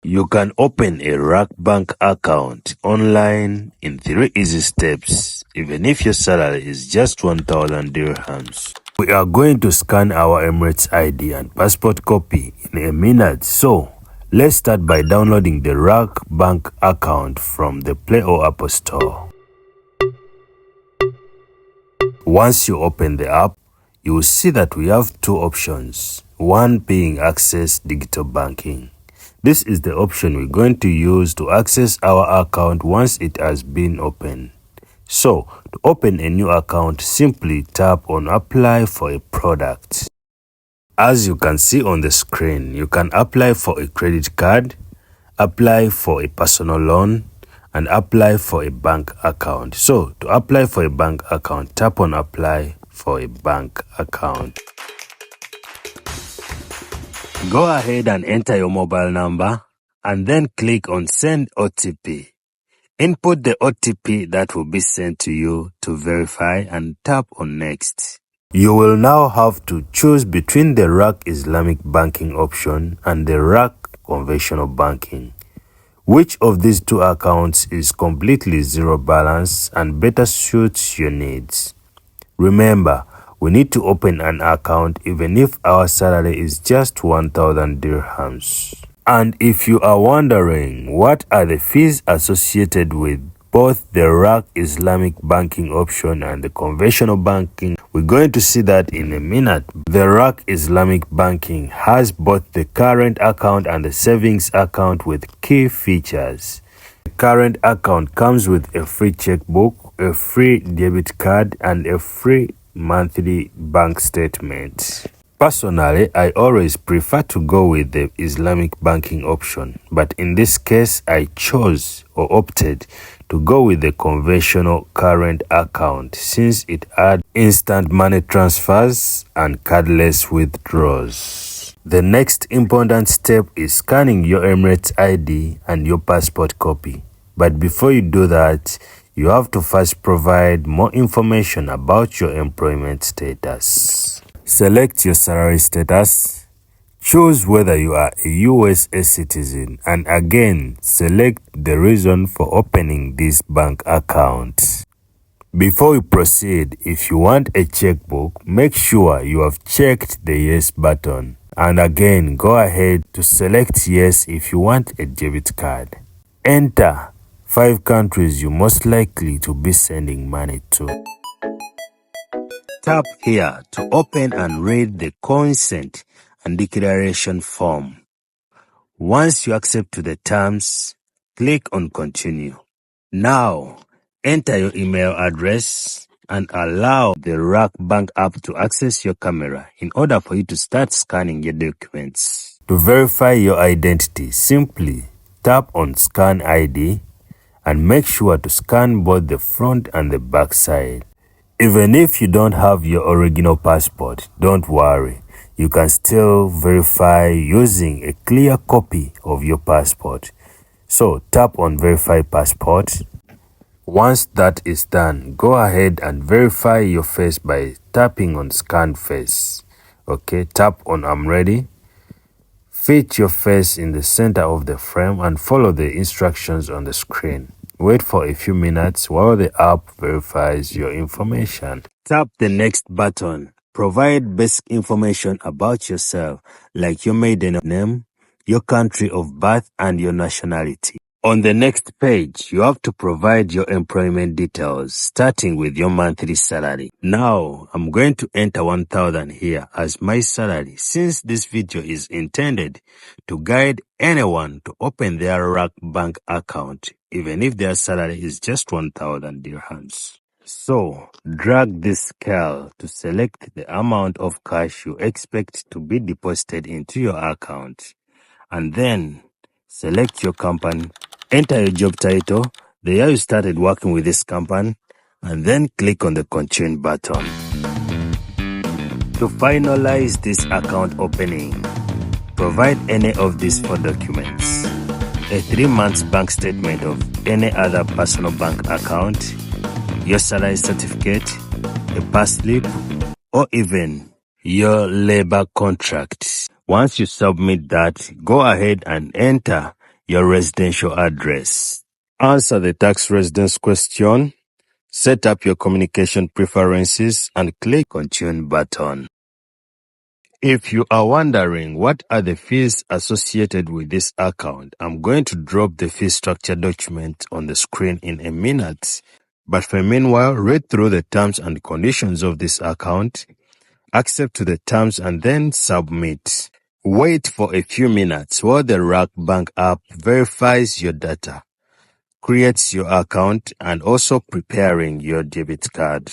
You can open a Rak Bank account online in 3 easy steps, even if your salary is just 1,000 dirhams. We are going to scan our Emirates ID and passport copy in a minute, so let's start by downloading the Rak Bank account from the Play or Apple Store. Once you open the app, you will see that we have 2 options, one being Access Digital Banking. This is the option we're going to use to access our account once it has been opened. So, to open a new account, simply tap on Apply for a product. As you can see on the screen, you can apply for a credit card, apply for a personal loan, and apply for a bank account. So, to apply for a bank account, tap on Apply for a bank account. Go ahead and enter your mobile number and then click on Send OTP. Input the OTP that will be sent to you to verify and tap on Next. You will now have to choose between the Rak Islamic Banking option and the Rak Conventional Banking. Which of these 2 accounts is completely zero balance and better suits your needs? Remember, we need to open an account even if our salary is just 1,000 dirhams. And if you are wondering what are the fees associated with both the Rak Islamic Banking option and the conventional banking, we're going to see that in a minute. The Rak Islamic Banking has both the current account and the savings account with key features. The current account comes with a free checkbook, a free debit card, and a free monthly bank statement. Personally, I always prefer to go with the Islamic banking option, but in this case, I chose or opted to go with the conventional current account since it had instant money transfers and cardless withdrawals. The next important step is scanning your Emirates ID and your passport copy. But before you do that, you have to first provide more information about your employment status. Select your salary status, choose whether you are a USA citizen, and again, select the reason for opening this bank account. Before we proceed, if you want a checkbook, make sure you have checked the Yes button. And again, go ahead to select Yes if you want a debit card. Enter 5 countries you're most likely to be sending money to. Tap here to open and read the consent and declaration form. Once you accept to the terms, click on Continue. Now, enter your email address and allow the Rak Bank app to access your camera in order for you to start scanning your documents. To verify your identity, simply tap on Scan ID and make sure to scan both the front and the back side. Even if you don't have your original passport, don't worry. You can still verify using a clear copy of your passport. So tap on Verify Passport. Once that is done, go ahead and verify your face by tapping on Scan Face. Okay, tap on I'm ready. Fit your face in the center of the frame and follow the instructions on the screen. Wait for a few minutes while the app verifies your information. Tap the Next button. Provide basic information about yourself, like your maiden name, your country of birth, and your nationality. On the next page, you have to provide your employment details, starting with your monthly salary. Now, I'm going to enter 1,000 here as my salary, since this video is intended to guide anyone to open their Rak Bank account, even if their salary is just 1,000 dirhams. So, drag this scale to select the amount of cash you expect to be deposited into your account, and then select your company. Enter your job title, the year you started working with this company, and then click on the Continue button. To finalize this account opening, provide any of these 4 documents: a 3-month bank statement of any other personal bank account, your salary certificate, a pass slip, or even your labor contract. Once you submit that, go ahead and enter your residential address. Answer the tax residence question, set up your communication preferences, and click on Tune button. If you are wondering what are the fees associated with this account, I'm going to drop the fee structure document on the screen in a minute. But for meanwhile, read through the terms and conditions of this account, accept to the terms, and then submit. Wait for a few minutes while the Rak Bank app verifies your data, creates your account, and also preparing your debit card.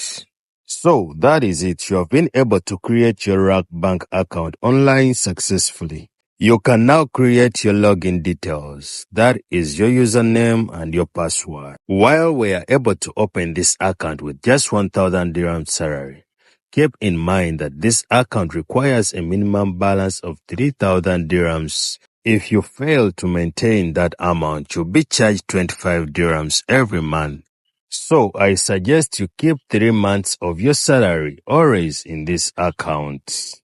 So that is it. You have been able to create your Rak Bank account online successfully. You can now create your login details. That is your username and your password. While we are able to open this account with just 1,000 dirham salary, keep in mind that this account requires a minimum balance of 3,000 dirhams. If you fail to maintain that amount, you'll be charged 25 dirhams every month. So I suggest you keep 3 months of your salary always in this account.